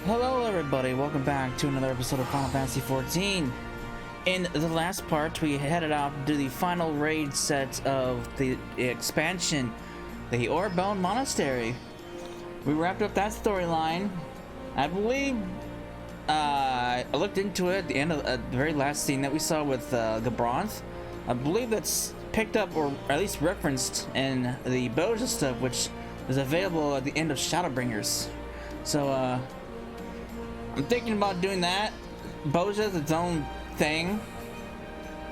Hello everybody, welcome back to another episode of Final Fantasy XIV. In the last part, we headed out to do the final raid set of the expansion, the Orebone Monastery. We wrapped up that storyline. I believe, I looked into it at the end of the very last scene that we saw with Gabronth. I believe that's picked up, or at least referenced, in the Boja stuff, which is available at the end of Shadowbringers. So, I'm thinking about doing that. Boja is its own thing,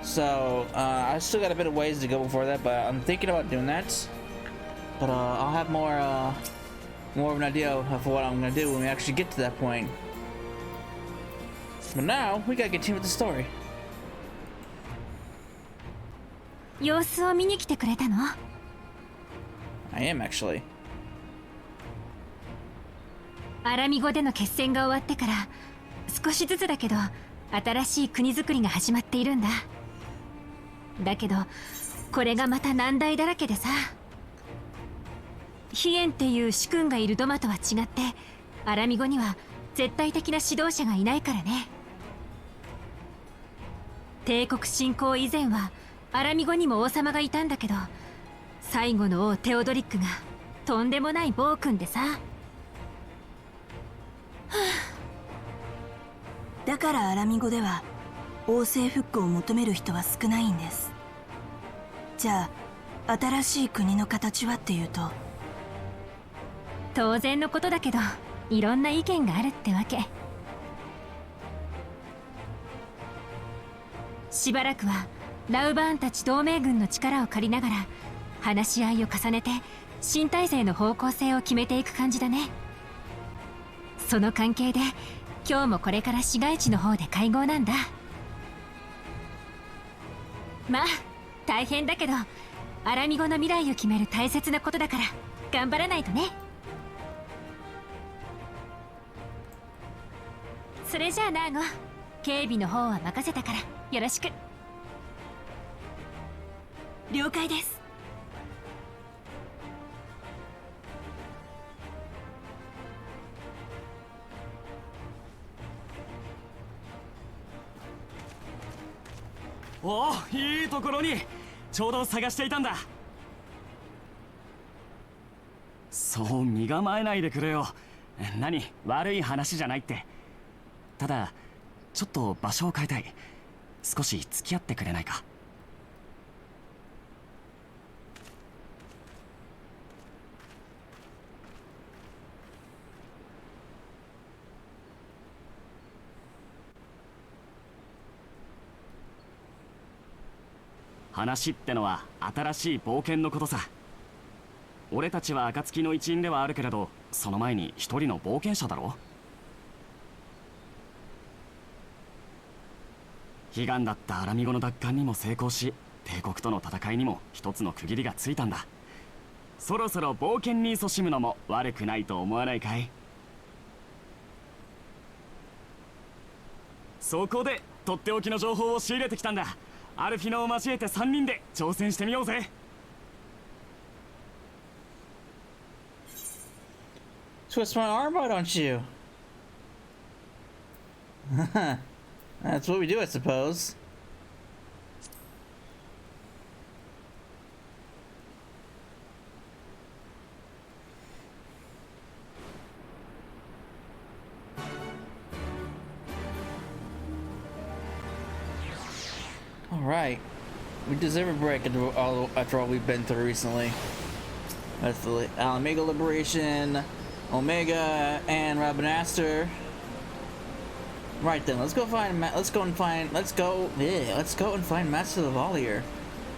so I still got a bit of ways to go before that, but I'm thinking about doing that. But I'll have more of an idea of what I'm gonna do when we actually get to that point. But now we gotta continue with the story. 様子を見に来てくれたの? I am actually. アラミゴでの決戦が終わってから少しずつだけど新しい国づくりが始まっているんだ。だけどこれがまた難題だらけでさ。ヒエンっていう主君がいるドマとは違ってアラミゴには絶対的な指導者がいないからね。帝国侵攻以前はアラミゴにも王様がいたんだけど、最後の王テオドリックがとんでもない暴君でさ。だからアラミゴでは王政復古を求める人は少ないんです。じゃあ新しい国の形はっていうと、当然のことだけどいろんな意見があるってわけ。しばらくはラウバーンたち同盟軍の力を借りながら話し合いを重ねて新体制の方向性を決めていく感じだね。その関係で今日もこれから市街地の方で会合なんだ。まあ大変だけどアラミゴの未来を決める大切なことだから頑張らないとね。それじゃあナーゴ、警備の方は任せたからよろしく。了解です。おお、いいところにちょうど探していたんだ。そう身構えないでくれよ。何、悪い話じゃないって。ただちょっと場所を変えたい。少し付き合ってくれないか。話ってのは新しい冒険のことさ。俺たちは暁の一員ではあるけれど、その前に一人の冒険者だろ。悲願だったアラミゴの奪還にも成功し、帝国との戦いにも一つの区切りがついたんだ。そろそろ冒険に勤しむのも悪くないと思わないかい？そこでとっておきの情報を仕入れてきたんだ。アルフィノを交えて3人で挑戦してみようぜ。Twist my arm, why don't you? That's what we do, I suppose. Alright. We deserve a break after all we've been through recently. That's the Omega Liberation, Omega, and Rabanastre. Right then, let's go and find Master Lavalier.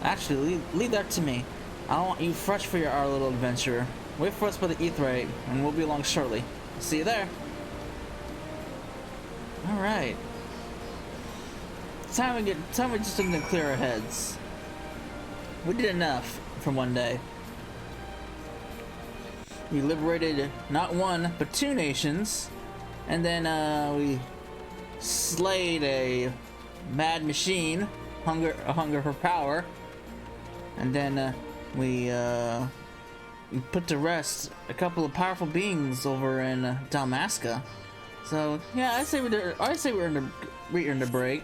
Actually, leave that to me. I want you fresh for our little adventure. Wait for us by the Aetheryte, and we'll be along shortly. See you there. Alright. Time we just need to clear our heads. We did enough for one day. We liberated not one, but 2 nations. And then we slayed a mad machine, a hunger for power. And then we put to rest a couple of powerful beings over in Dalmasca. So yeah, I say we're in the break.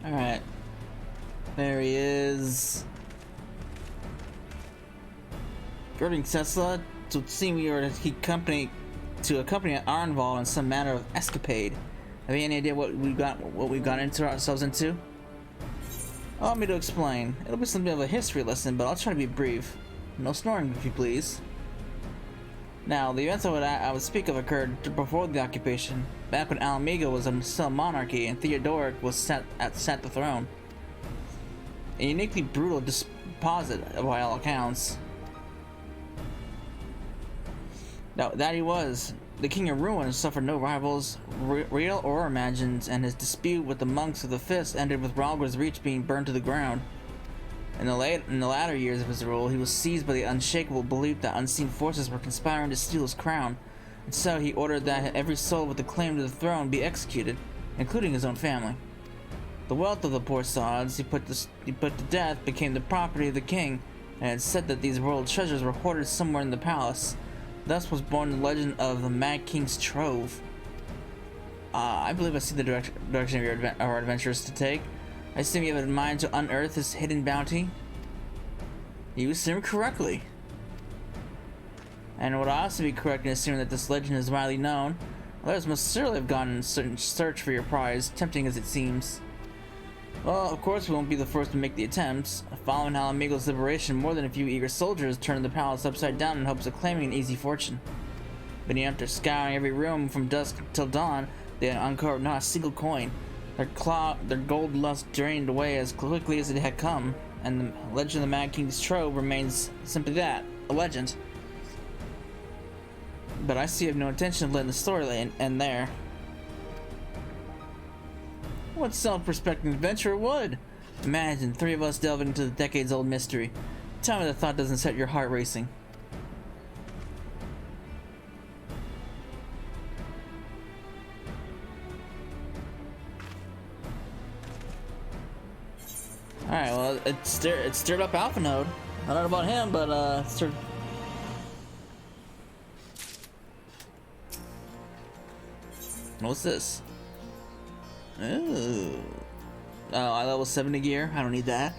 Alright. There he is. Girding Cessla to seem we are to accompany Arnval in some manner of escapade. Have you any idea what we've got into ourselves into? Allow me to explain. It'll be something of a history lesson, but I'll try to be brief. No snoring, if you please. Now, the events I would speak of occurred before the occupation, back when Alamiga was still a monarchy and Theodoric was sat the throne. A uniquely brutal deposit, by all accounts. Now, that he was. The King of Ruin suffered no rivals, real or imagined, and his dispute with the monks of the Fist ended with Ralgor's Reach being burned to the ground. In the latter years of his rule, he was seized by the unshakable belief that unseen forces were conspiring to steal his crown, and so he ordered that every soul with a claim to the throne be executed, including his own family. The wealth of the poor sods he put to death became the property of the king, and it said that these royal treasures were hoarded somewhere in the palace. Thus was born the legend of the Mad King's Trove. I believe I see the direction of our adventures to take. I assume you have in mind to unearth this hidden bounty? You assume correctly. And would I also be correct in assuming that this legend is widely known? Others must certainly have gone in search for your prize, tempting as it seems. Well, of course we won't be the first to make the attempts. Following Alamigo's liberation, more than a few eager soldiers turned the palace upside down in hopes of claiming an easy fortune. But after scouring every room from dusk till dawn, they uncovered not a single coin. Their gold lust drained away as quickly as it had come, and the legend of the Mad King's Trove remains simply that, a legend. But I see you have no intention of letting the story end there. What self-respecting adventurer would? Imagine 3 of us delving into the decades-old mystery. Tell me the thought doesn't set your heart racing. Alright, well, it stirred up Alpha Node. I don't know about him, but it stirred... What's this? Ooh. Oh, I level 70 gear. I don't need that.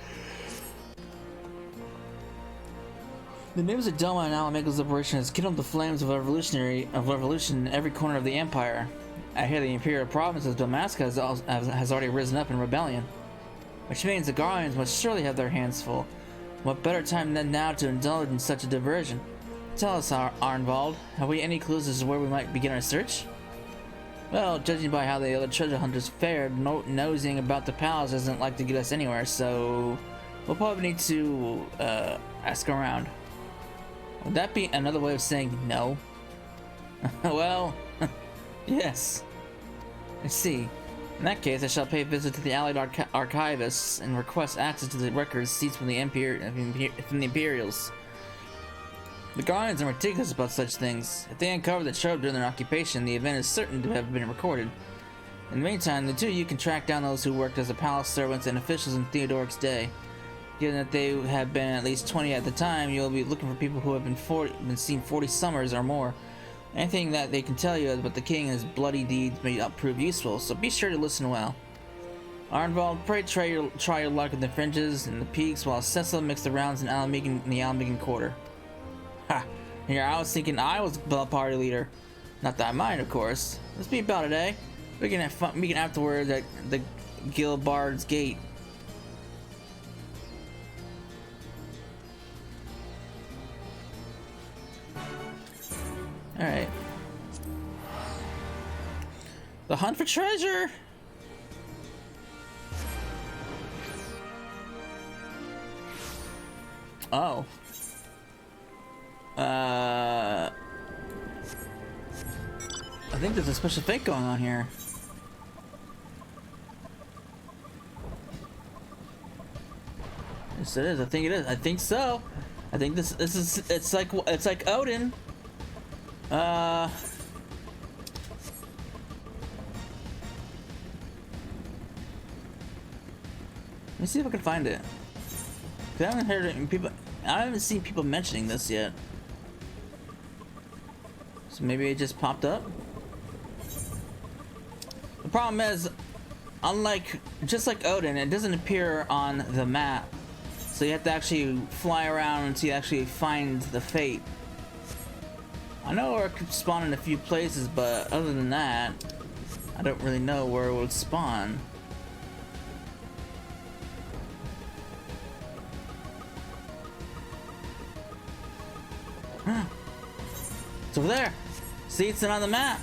The news of Doma and Alamigo's liberation has kindled the flames of revolution in every corner of the Empire. I hear the Imperial province of Damascus has already risen up in rebellion. Which means the Guardians must surely have their hands full. What better time than now to indulge in such a diversion? Tell us, Arnvald, have we any clues as to where we might begin our search? Well, judging by how the other treasure hunters fared, nosing about the palace doesn't like to get us anywhere, so we'll probably need to ask around. Would that be another way of saying no? Well, yes. I see. In that case, I shall pay a visit to the Allied Archivists and request access to the records seized from the Imperials. The Guardians are meticulous about such things. If they uncover the trove during their occupation, the event is certain to have been recorded. In the meantime, the two of you can track down those who worked as the palace servants and officials in Theodoric's day. Given that they have been at least 20 at the time, you'll be looking for people who have been seen 40 summers or more. Anything that they can tell you about the king and his bloody deeds may prove useful, so be sure to listen well. Arnvald, pray try your luck in the fringes and the peaks, while Cecil makes the rounds in the Alamigan quarter. Ha! Here I was thinking I was the party leader. Not that I mind, of course. Let's be about it, eh? We can have fun meeting afterwards at the Gilbard's Gate. Alright. The hunt for treasure! Oh. I think there's a special fate going on here. Yes, it is. I think it is. I think so. I think this is it's like Odin. Let me see if I can find it. 'Cause I haven't heard it. I haven't seen people mentioning this yet. So maybe it just popped up. The problem is, just like Odin, it doesn't appear on the map. So you have to actually fly around until you actually find the fate. I know where it could spawn in a few places, but other than that, I don't really know where it would spawn. It's over there. See, it's not on the map.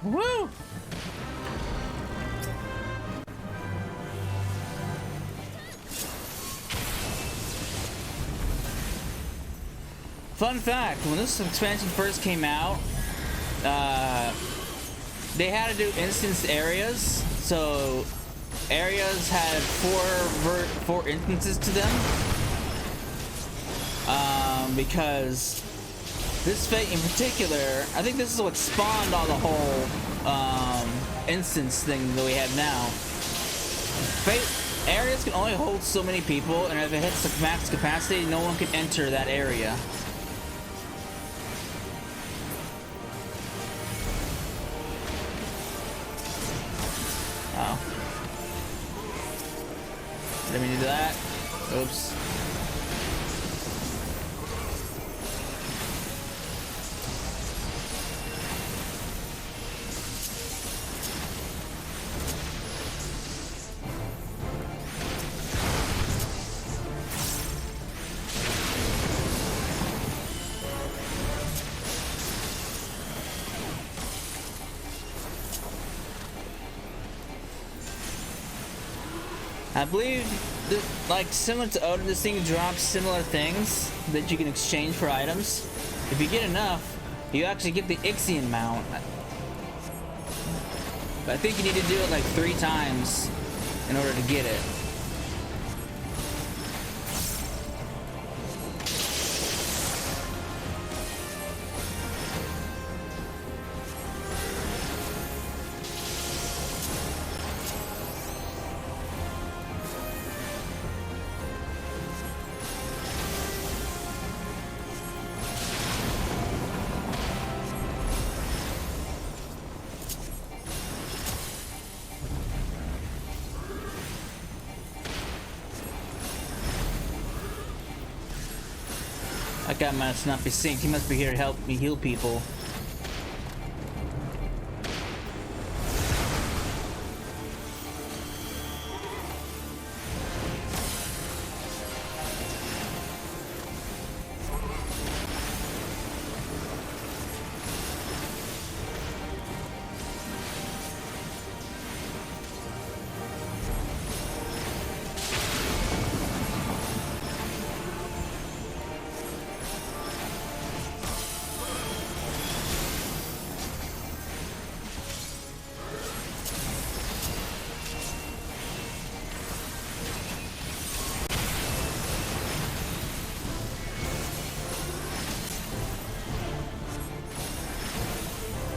Woo! Fun fact, when this expansion first came out, they had to do instanced areas, so areas had four instances to them, because this fate in particular, I think this is what spawned all the whole instance thing that we have now. Fate areas can only hold so many people, and if it hits the max capacity, no one can enter that area. Oh. Didn't mean to do that. Oops. I believe that, like, similar to Odin, this thing drops similar things that you can exchange for items. If you get enough, you actually get the Ixion mount. But I think you need to do it like 3 times in order to get it. That guy must not be synced. He must be here to help me heal people.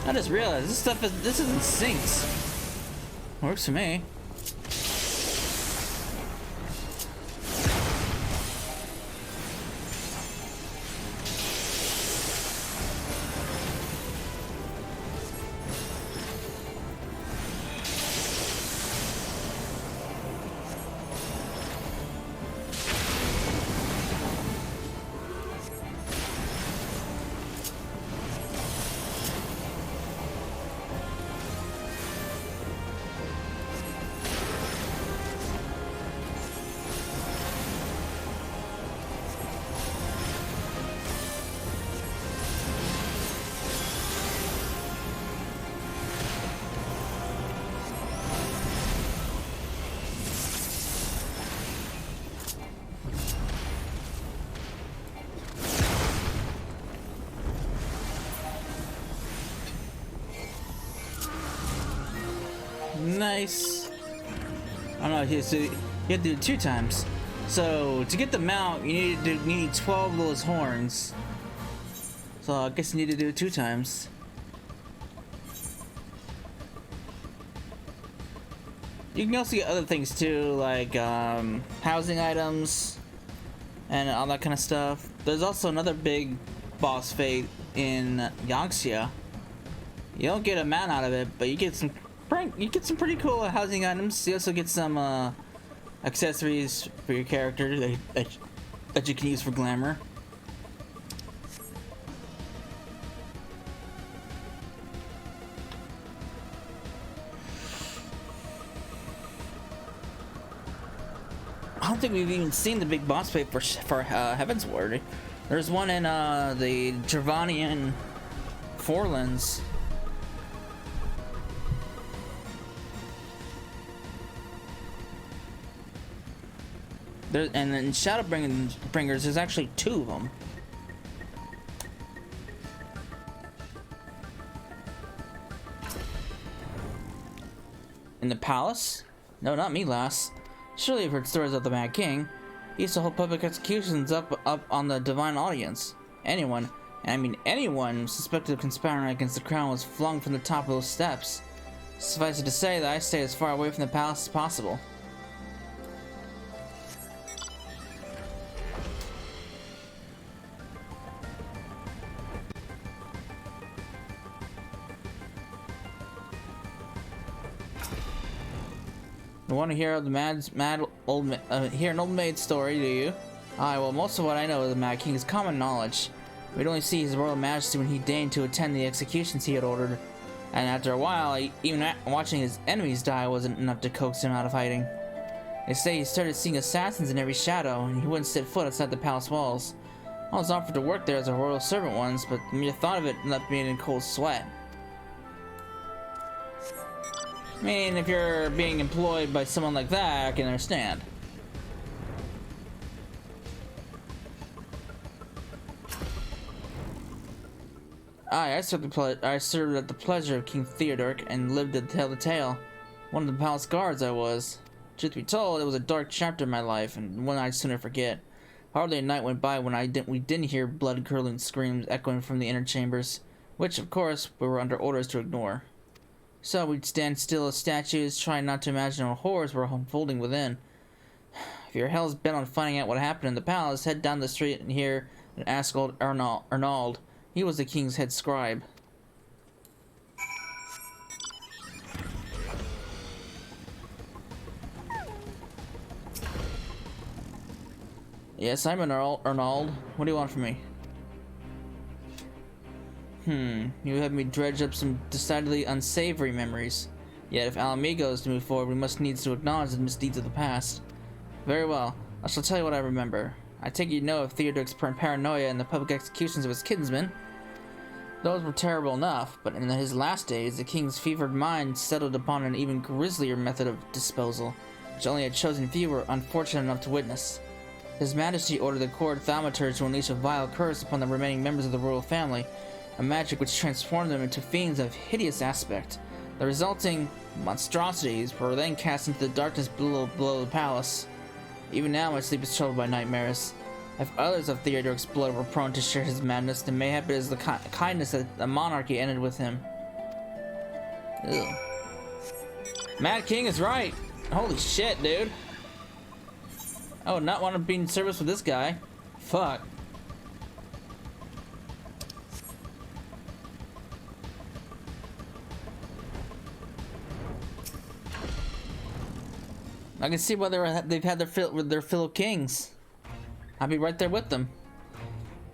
I just realized this isn't synced. Works for me. Nice. I don't know. You have to do it 2 times. So to get the mount, you need 12 of those horns. So I guess you need to do it 2 times. You can also get other things too, like housing items and all that kind of stuff. There's also another big boss fight in Yangxia. You don't get a mount out of it, but you get some pretty cool housing items. You also get some accessories for your character that you can use for glamour. I don't think we've even seen the big boss fight for Heaven's Ward. There's one in the Dravanian Forlands. And in Shadowbringers, there's actually 2 of them. In the palace? No, not me, lass. Surely you've heard stories of the Mad King. He used to hold public executions up on the divine audience. Anyone, and I mean anyone, suspected of conspiring against the crown was flung from the top of those steps. Suffice it to say that I stay as far away from the palace as possible. You want to hear hear an old maid story, do you? Aye, well, most of what I know of the Mad King is common knowledge. We'd only see his royal majesty when he deigned to attend the executions he had ordered, and after a while, even watching his enemies die wasn't enough to coax him out of hiding. They say he started seeing assassins in every shadow, and he wouldn't set foot outside the palace walls. I was offered to work there as a royal servant once, but the mere thought of it left me in a cold sweat. I mean, if you're being employed by someone like that, I can understand. I served at the pleasure of King Theodoric and lived to tell the tale. One of the palace guards I was. Truth be told, it was a dark chapter in my life, and one I'd sooner forget. Hardly a night went by when we didn't hear blood-curdling screams echoing from the inner chambers, which, of course, we were under orders to ignore. So we'd stand still as statues, trying not to imagine what horrors were unfolding within. If your hell's bent on finding out what happened in the palace, head down the street and hear and ask old Arnold. He was the king's head scribe. Yes, I'm Arnold. What do you want from me? You have me dredge up some decidedly unsavory memories. Yet if Alamigo is to move forward, we must needs to acknowledge the misdeeds of the past. Very well, I shall tell you what I remember. I take you know of Theodoric's paranoia and the public executions of his kinsmen. Those were terrible enough, but in his last days, the king's fevered mind settled upon an even grislier method of disposal, which only a chosen few were unfortunate enough to witness. His Majesty ordered the court thaumaturge to unleash a vile curse upon the remaining members of the royal family, a magic which transformed them into fiends of hideous aspect. The resulting monstrosities were then cast into the darkness below the palace. Even now my sleep is troubled by nightmares. If others of Theodoric's blood were prone to share his madness, then mayhap it is the kindness that the monarchy ended with him. Ew. Mad King is right! Holy shit, dude! I would not want to be in service with this guy. Fuck. I can see why they've had their fill of kings. I'll be right there with them.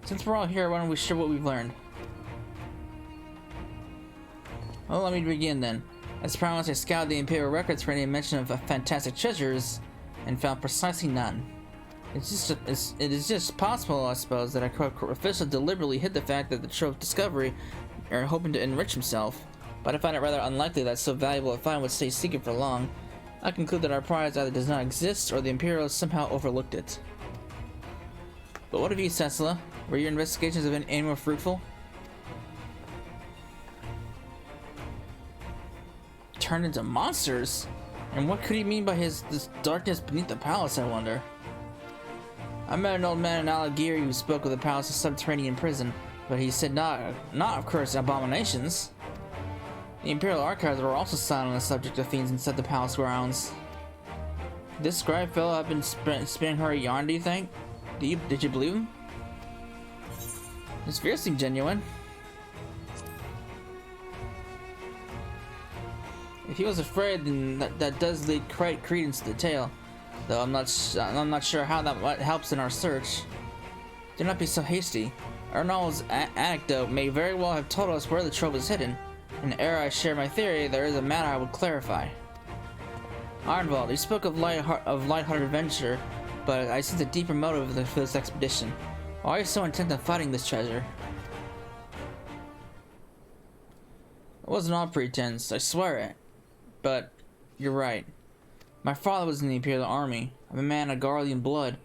Since we're all here, why don't we share what we've learned? Well, let me begin then. As promised, I scoured the Imperial records for any mention of fantastic treasures, and found precisely none. It is just possible, I suppose, that our official deliberately hid the fact that the trove discovery, are hoping to enrich himself. But I find it rather unlikely that so valuable a find would stay secret for long. I conclude that our prize either does not exist, or the Imperials somehow overlooked it. But what of you, Cecila? Were your investigations of any more fruitful? turned into monsters? And what could he mean by this darkness beneath the palace, I wonder? I met an old man in Algiers who spoke of the palace's subterranean prison, but he said not of course abominations. The Imperial Archives were also silent on the subject of fiends inside the palace grounds. Did this scribe fellow have been spinning her a yarn, do you think? Did you believe him? His fears seem genuine. If he was afraid, then that does lead credence to the tale. Though I'm not sure how that helps in our search. Do not be so hasty. Arnold's anecdote may very well have told us where the trove is hidden. And ere I share my theory, there is a matter I would clarify. Arnvald, you spoke of lighthearted adventure, but I see the deeper motive for this expedition. Why are you so intent on finding this treasure? It wasn't all pretense, I swear it. But you're right. My father was in the Imperial Army. I'm a man of Garlean blood.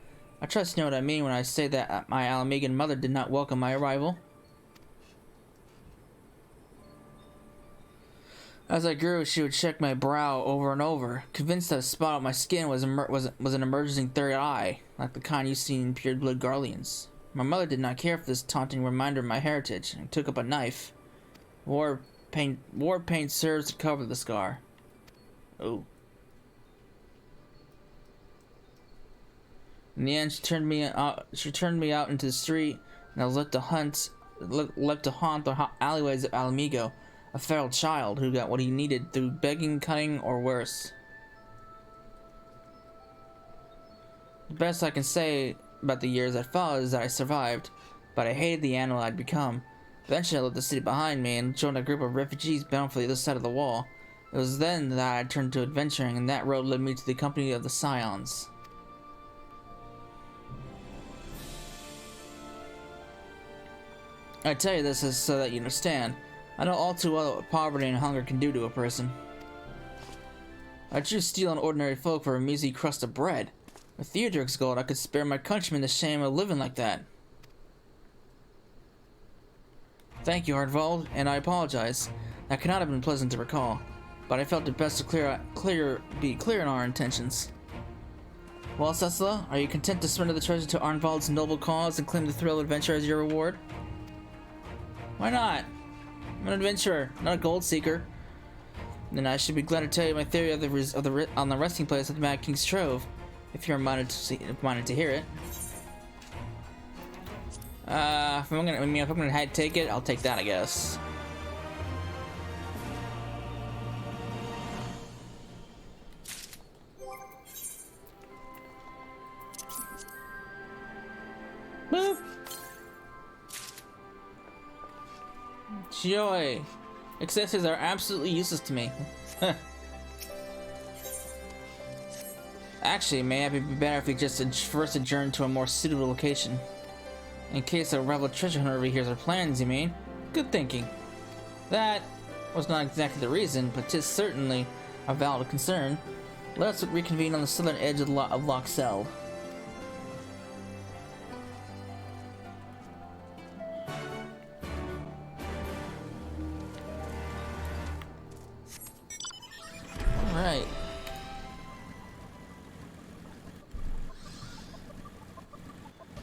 I trust you know what I mean when I say that my Alamegan mother did not welcome my arrival. As I grew, she would check my brow over and over, convinced that a spot on my skin was an emerging third eye, like the kind you see in pure-blood Garleans. My mother did not care for this taunting reminder of my heritage, and took up a knife. War paint serves to cover the scar. Oh. In the end, she turned me out into the street, and I was left to haunt the alleyways of Alamigo, a feral child who got what he needed through begging, cutting, or worse. The best I can say about the years that followed is that I survived, but I hated the animal I'd become. Eventually, I left the city behind me and joined a group of refugees bound for the other side of the wall. It was then that I turned to adventuring, and that road led me to the company of the Scions. I tell you this is so that you understand. I know all too well what poverty and hunger can do to a person. I choose steal an ordinary folk for a measly crust of bread. With Theodoric's gold, I could spare my countrymen the shame of living like that. Thank you, Hardvold, and I apologize. That cannot have been pleasant to recall, but I felt it best to be clear in our intentions. Well, Cecilla, are you content to surrender the treasure to Arnvald's noble cause and claim the thrill of adventure as your reward? Why not? I'm an adventurer, not a gold seeker. Then I should be glad to tell you my theory on the resting place of the Mad King's Trove, if you're minded to hear it. If I'm gonna take it, I'll take that, I guess. Boop. Joy. Accessories are absolutely useless to me. Actually, may it be better if we just first adjourn to a more suitable location. In case a rebel treasure hunter overhears our plans, you mean? Good thinking. That was not exactly the reason, but 'tis certainly a valid concern. Let us reconvene on the southern edge of Loch Seld. Alright.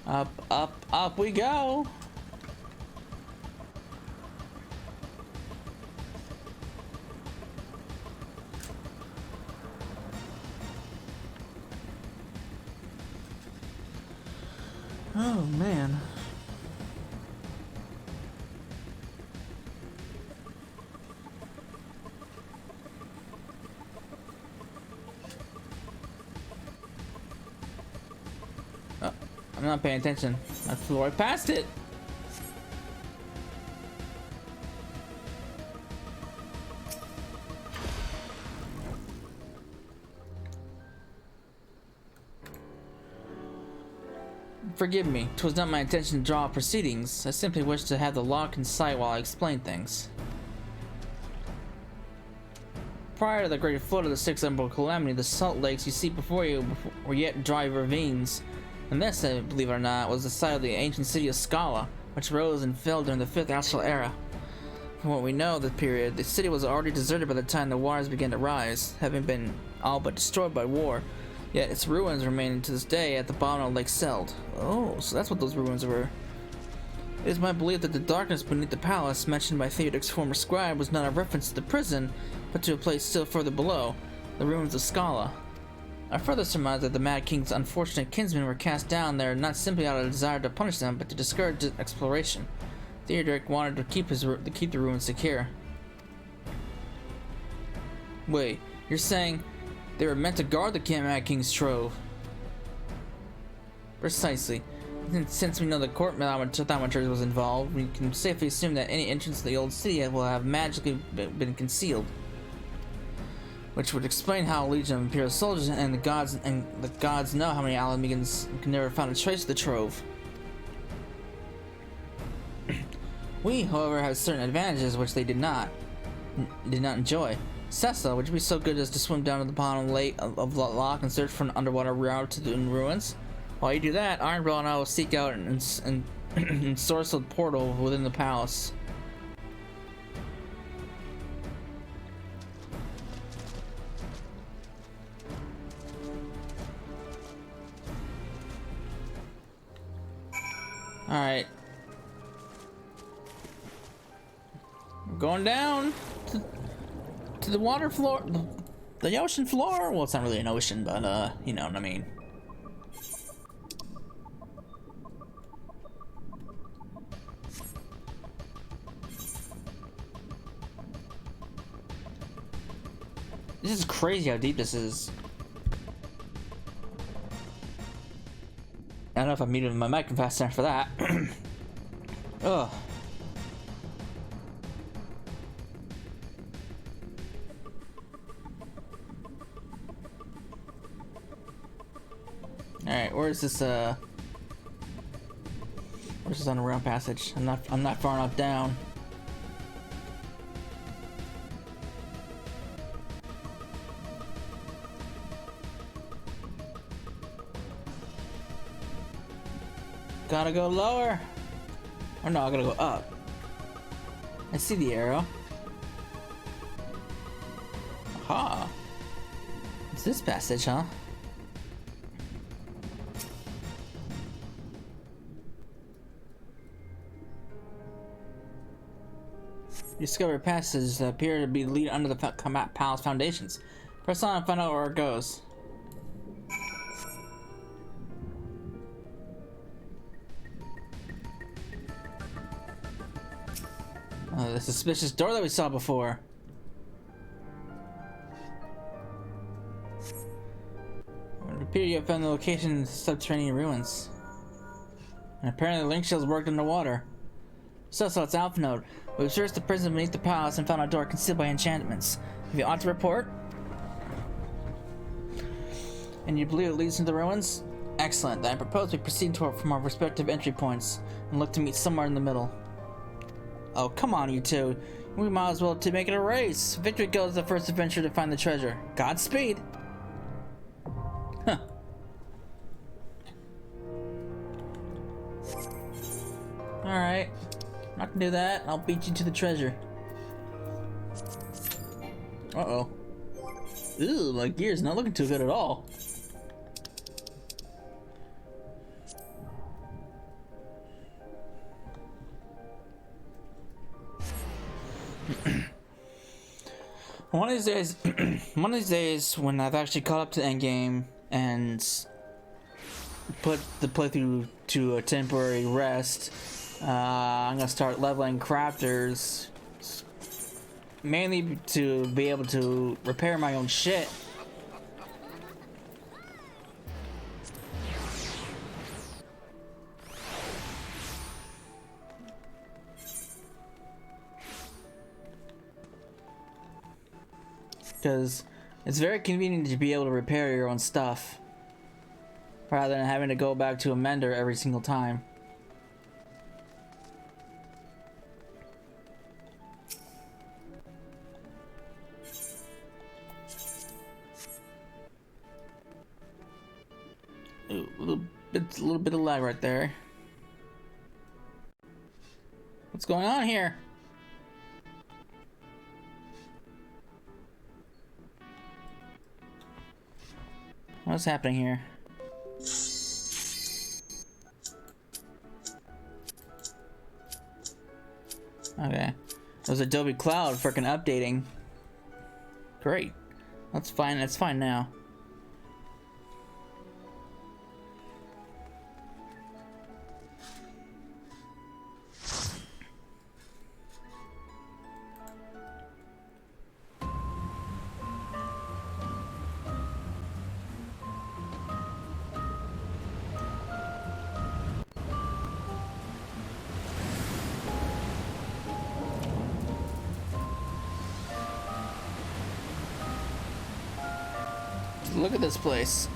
Up, up, up we go! Oh man. Oh, I'm not paying attention. I flew right past it. Forgive me, 'twas not my intention to draw up proceedings. I simply wished to have the lock in sight while I explained things. Prior to the great flood of the Sixth Emerald Calamity, the salt lakes you see before you were yet dry ravines. And this, believe it or not, was the site of the ancient city of Scala, which rose and fell during the 5th Astral Era. From what we know of the period, the city was already deserted by the time the waters began to rise, having been all but destroyed by war. Yet its ruins remain to this day at the bottom of Lake Seld. Oh, so that's what those ruins were. It is my belief that the darkness beneath the palace, mentioned by Theodoric's former scribe, was not a reference to the prison, but to a place still further below, the ruins of Scala. I further surmise that the Mad King's unfortunate kinsmen were cast down there not simply out of a desire to punish them, but to discourage exploration. Theodoric wanted to keep the ruins secure. Wait, you're saying they were meant to guard the Mad King's trove? Precisely. Since we know the court thaumaturge was involved, we can safely assume that any entrance to the old city will have magically been concealed. Which would explain how a legion of Imperial soldiers and the gods know how many Alamegans can never find a trace of the trove. We, however, have certain advantages which they did not enjoy. Cecil, would you be so good as to swim down to the bottom lake of the lock and search for an underwater route to the ruins? While you do that, Ironbell and I will seek out an ensorcelled portal within the palace. Alright. We're going down to the water floor, the ocean floor. Well, it's not really an ocean, but you know what I mean. This is crazy how deep this is. I don't know if I muted my mic fast enough for that. Ugh. Alright, where's this underground passage? I'm not far enough down. Gotta go lower. Or no, I gotta go up. I see the arrow. Aha. It's this passage, huh? Discover passages that appear to be lead under the palace foundations. Press on and find out where it goes. The suspicious door that we saw before. It appears you have found the location of the subterranean ruins. And apparently the link shells worked underwater. So it's Alpha Node. We've searched the prison beneath the palace and found a door concealed by enchantments. Have you ought to report? And you believe it leads to the ruins? Excellent. Then I propose we proceed from our respective entry points and look to meet somewhere in the middle. Oh, come on, you two. We might as well make it a race. Victory goes to the first adventure to find the treasure. Godspeed. Huh. Alright. I'm not gonna do that. I'll beat you to the treasure. Uh-oh. Ooh, my gear's not looking too good at all. One of these days, when I've actually caught up to the end game and put the playthrough to a temporary rest, I'm gonna start leveling crafters, mainly to be able to repair my own shit. Because it's very convenient to be able to repair your own stuff rather than having to go back to a mender every single time. Ooh, a little bit of lag right there. What's going on here? What's happening here? Okay. It was Adobe Cloud freaking updating. Great. That's fine. That's fine now. Look at this place.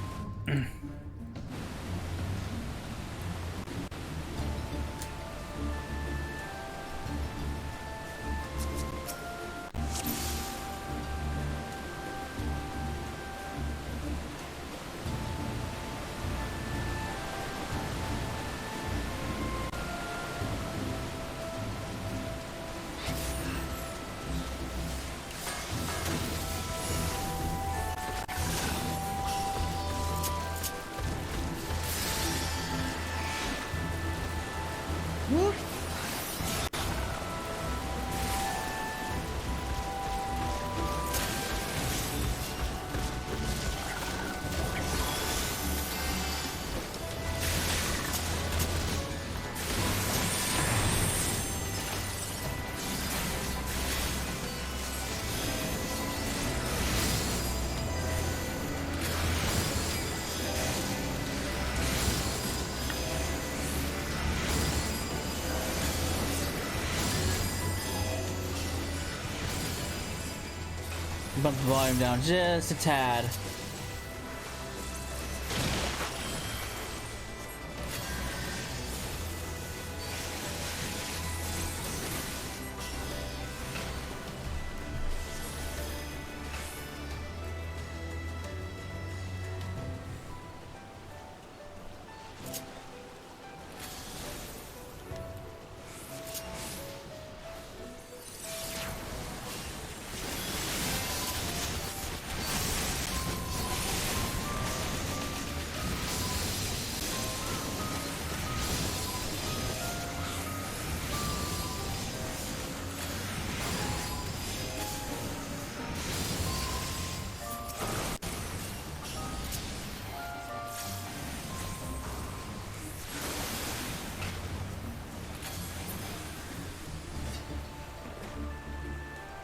Bump the volume down just a tad.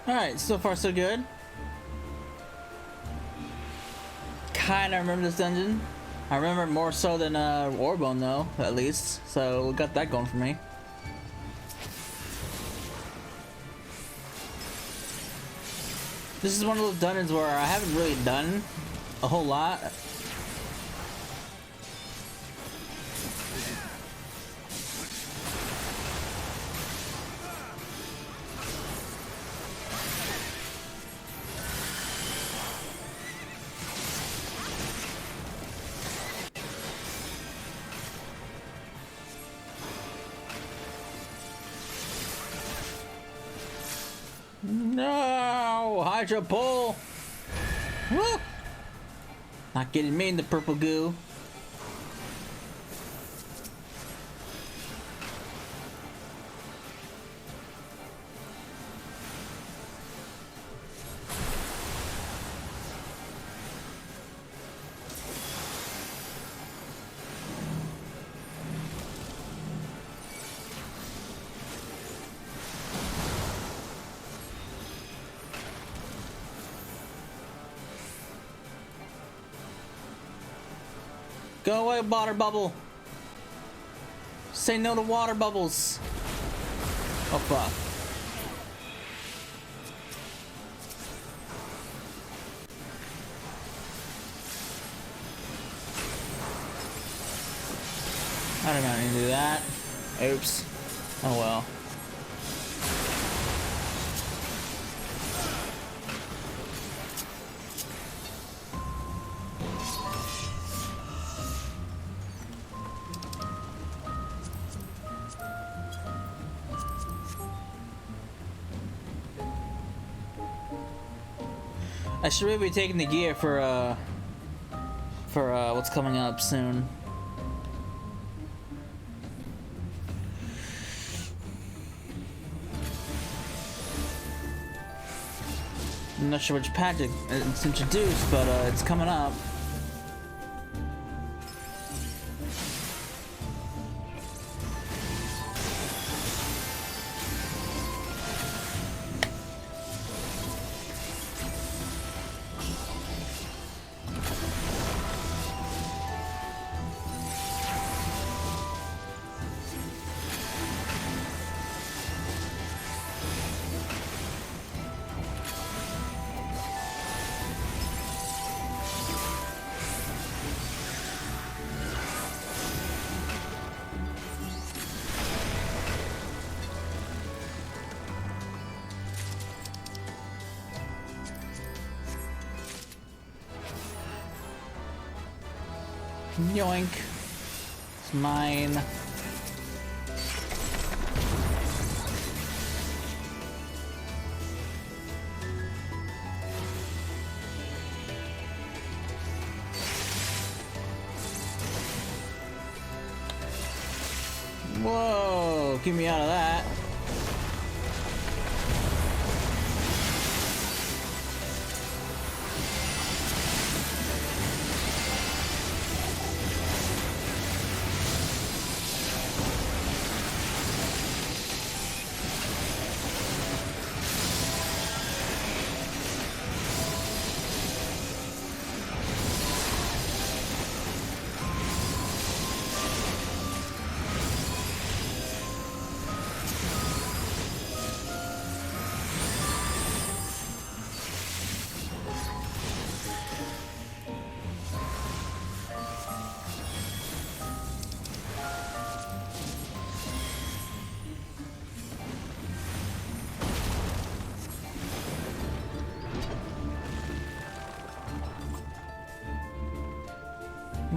Alright, so far so good. Kinda remember this dungeon. I remember it more so than Warbone though, at least. So we got that going for me. This is one of those dungeons where I haven't really done a whole lot. No! Hydra pull! Woo! Not getting me in the purple goo. Go away, water bubble. Say no to water bubbles. Oh fuck. I don't know how to do that. Oops. Oh well. I should really be taking the gear for for what's coming up soon. I'm not sure which patch it's introduced, but it's coming up. Yoink. It's mine. Whoa, keep me out of that.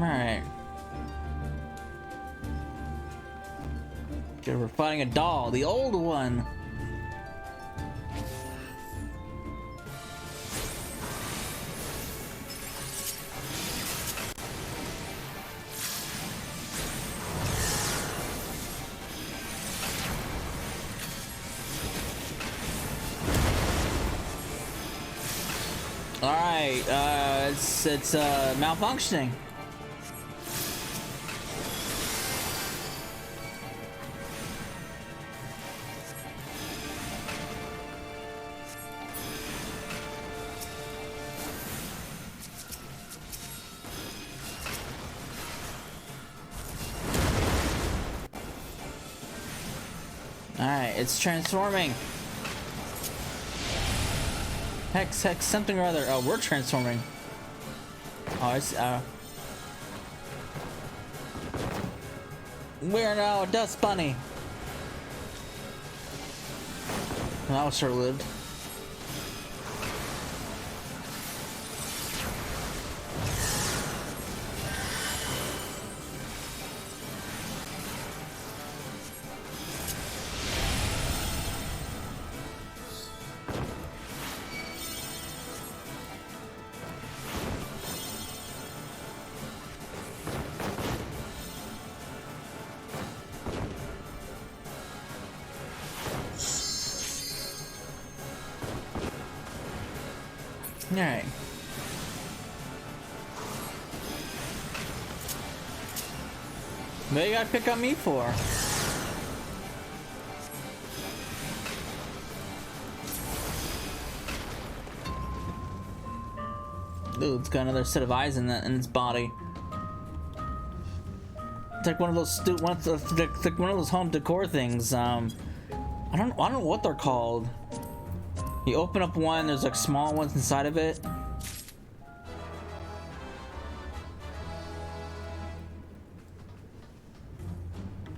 Alright. Okay, we're fighting a doll, the old one. Alright, it's malfunctioning. Alright, it's transforming. Hex, something or other. Oh, we're transforming. Oh, it's, we're now a dust bunny. Well, that was short-lived. Alright. What you gotta pick on me for? Ooh, it's got another set of eyes in its body. It's like one of those like one of those home decor things. I don't know what they're called. You open up one, there's like small ones inside of it.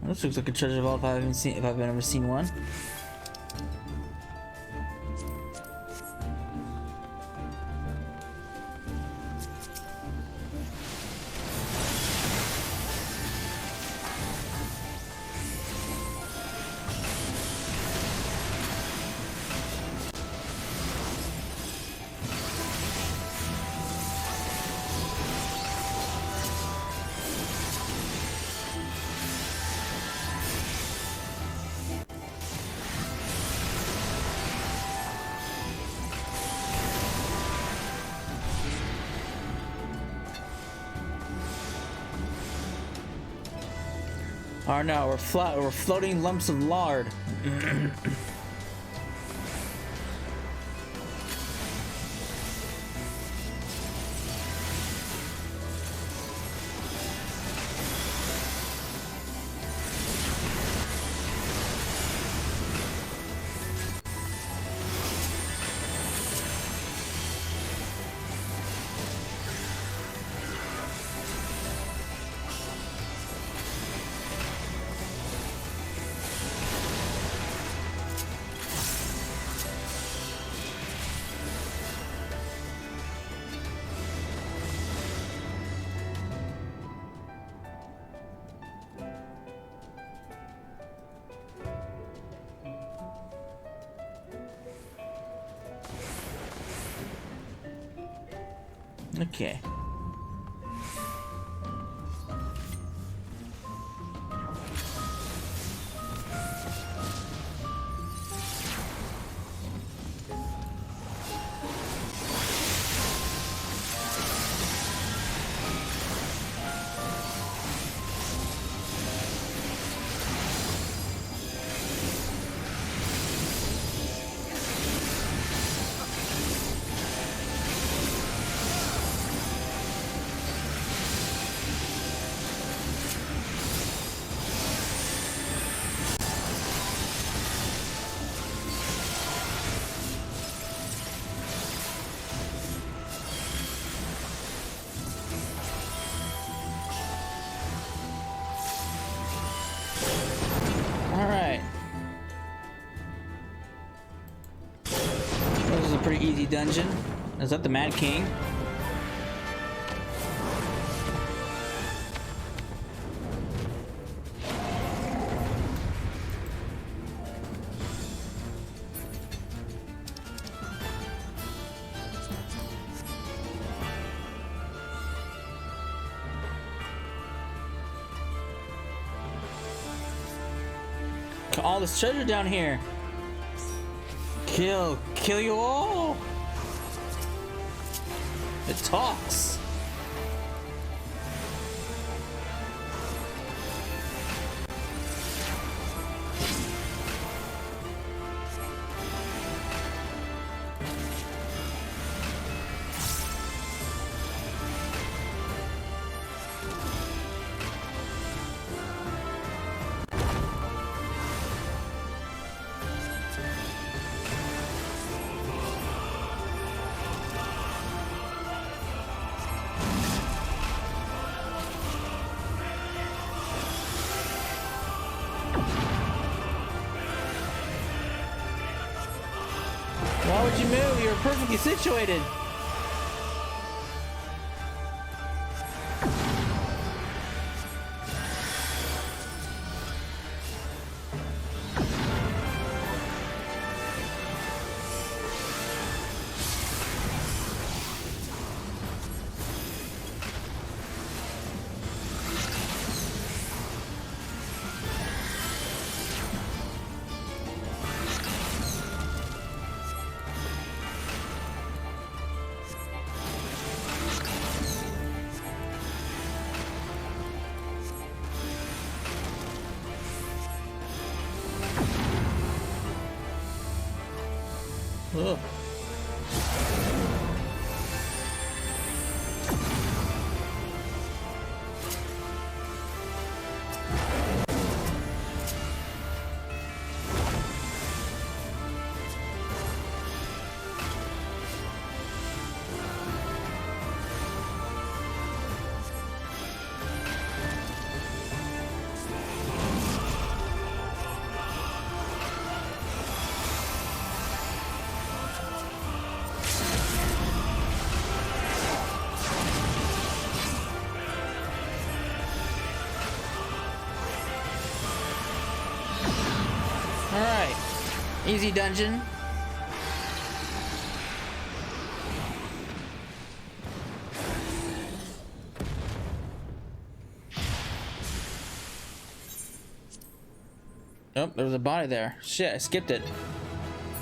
This looks like a treasure vault if I've ever seen one. Oh no, we're floating lumps of lard. Okay. Alright. This is a pretty easy dungeon. Is that the Mad King? All this treasure down here. Kill you all. It talks. Why would you move? You're perfectly situated. Ugh. Alright. Easy dungeon. Oh, there was a body there. Shit, I skipped it.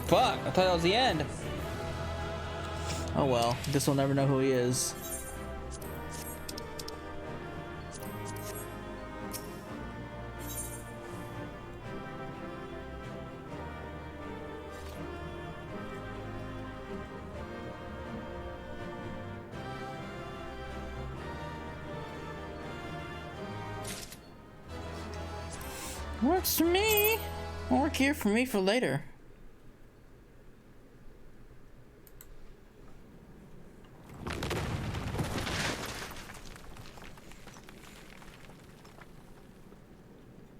Fuck, I thought that was the end. Oh well, guess we'll never know who he is. Works for me. Work here for me for later.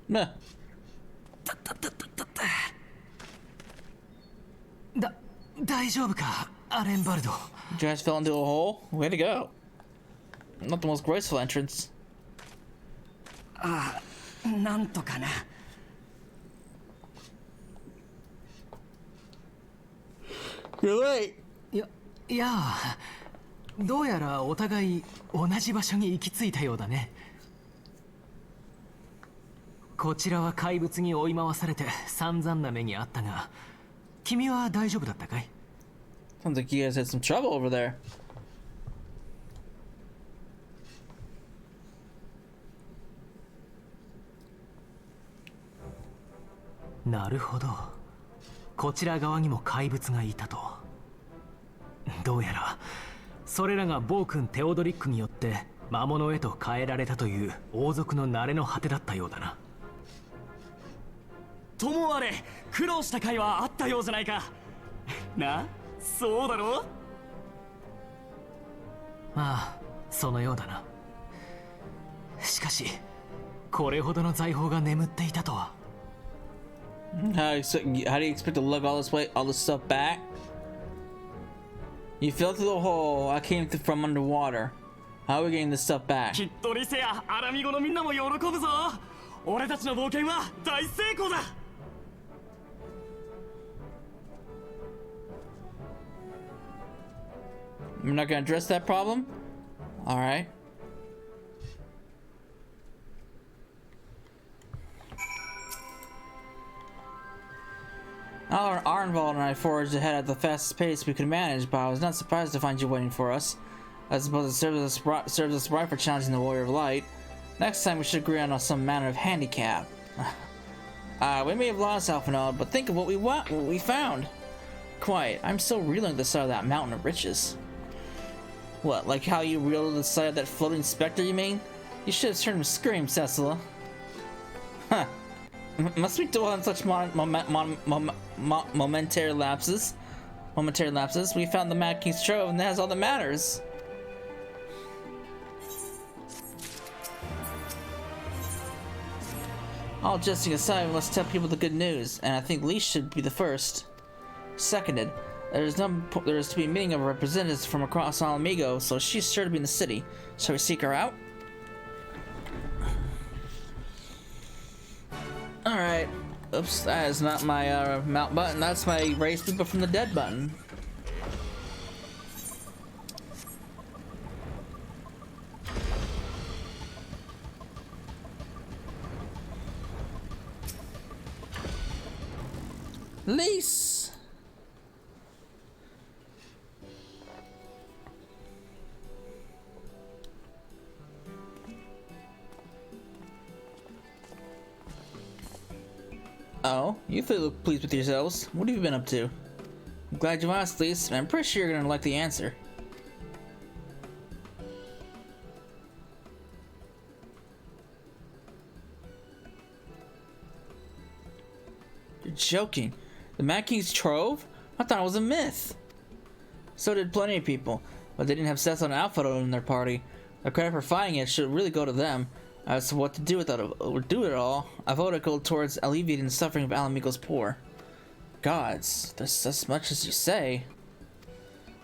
Nah. Da, 大丈夫か、アレンバルド。 You guys fell into a hole? Way to go. Not the most graceful entrance. なんとかな。You're late. いや、どうやらお互い同じ場所に行き着いたようだね。こちらは怪物に追い回されて散々な目にあったが、君は大丈夫だったかい？ Sounds like you guys had some trouble over there. なるほど。こちら側にも怪物がいたと。どうやらそれらが暴君テオドリックによって魔物へと変えられたという王族の慣れの果てだったようだな。ともあれ、苦労した甲斐はあったようじゃないか。な、そうだろう。ああ、そのようだな。しかしこれほどの財宝が眠っていたとは。How do you expect to lug all this stuff back? You fell through the hole. I came through from underwater. How are we getting this stuff back? きっとリセやアラミゴのみんなも喜ぶぞ。俺たちの冒険は大成功だ。We're not gonna address that problem? Alright. Arnvald and I forged ahead at the fastest pace we could manage, but I was not surprised to find you waiting for us. I suppose it serves us right for challenging the Warrior of Light. Next time we should agree on some manner of handicap. We may have lost Alphanod, but think of what we found. Quiet, I'm still reeling at the side of that mountain of riches. What, like how you reeled at the sight of that floating specter, you mean? You should have heard him scream, Cecila. Huh. Must we dwell on such momentary lapses? We found the Mad King's trove, and that has all that matters. All jesting aside, let's tell people the good news, and I think Lee should be the first. Seconded. There is to be a meeting of representatives from across Alamigo, so she's sure to be in the city. Shall we seek her out? Alright. Oops, that is not my mount button, that's my raise people from the dead button. Lise! Oh, you three look pleased with yourselves. What have you been up to? I'm glad you asked, Lise, and I'm pretty sure you're gonna like the answer. You're joking. The Mad King's trove? I thought it was a myth. So did plenty of people, but they didn't have Cecil and Alpha in their party. The credit for finding it should really go to them. As to what to do with it, all, I voted go towards alleviating the suffering of Alamigo's poor. Gods, there's as much as you say.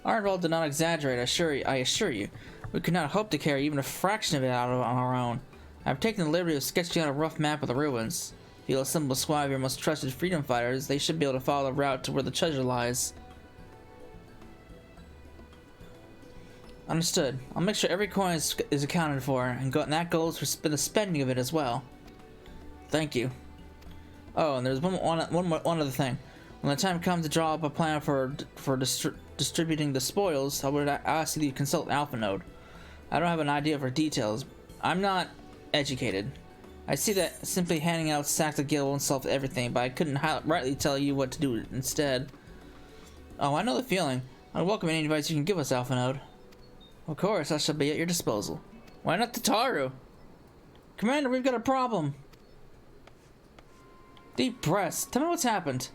Arnold did not exaggerate, I assure you. We could not hope to carry even a fraction of it out on our own. I've taken the liberty of sketching out a rough map of the ruins. If you'll assemble a squad of your most trusted freedom fighters, they should be able to follow the route to where the treasure lies. Understood. I'll make sure every coin is accounted for, and that goes for the spending of it as well. Thank you. Oh, and there's one other thing. When the time comes to draw up a plan for distributing the spoils, I would ask you to consult Alphanode. I don't have an idea for details. I'm not educated. I see that simply handing out sacks of gil won't solve everything, but I couldn't rightly tell you what to do instead. Oh, I know the feeling. I welcome any advice you can give us, Alphanode. Of course, I shall be at your disposal. Why not Tataru? Commander, we've got a problem. Deep breaths. Tell me what's happened.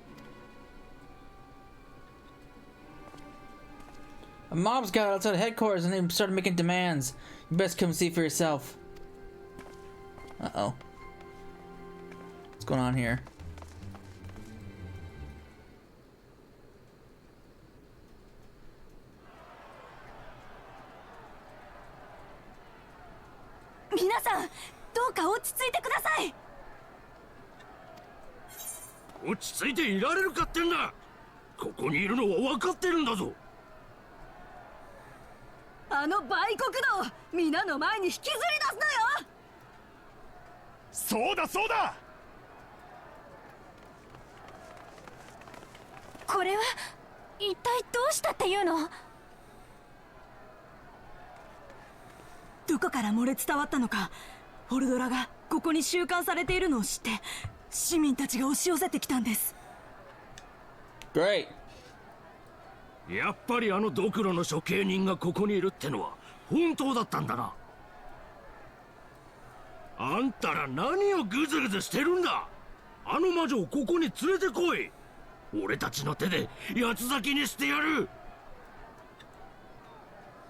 A mob's got outside headquarters and they started making demands. You best come see for yourself. Uh-oh. What's going on here? Minasan, どうか落ち着いてください。落ち着いていられるかってんだ。ここにいるのは分かってるんだぞ。あの売国奴を皆の前に引きずり出すのよ。そうだそうだ。これは一体どうしたっていうの？どこから漏れ伝わったのか、ホルドラがここに収監されているのを知って市民たちが押し寄せてきたんです。 Great. やっぱりあのドクロの処刑人がここにいるってのは本当だったんだな。あんたら何をグズグズしてるんだ。あの魔女をここに連れてこい。俺たちの手で八つ裂きにしてやる。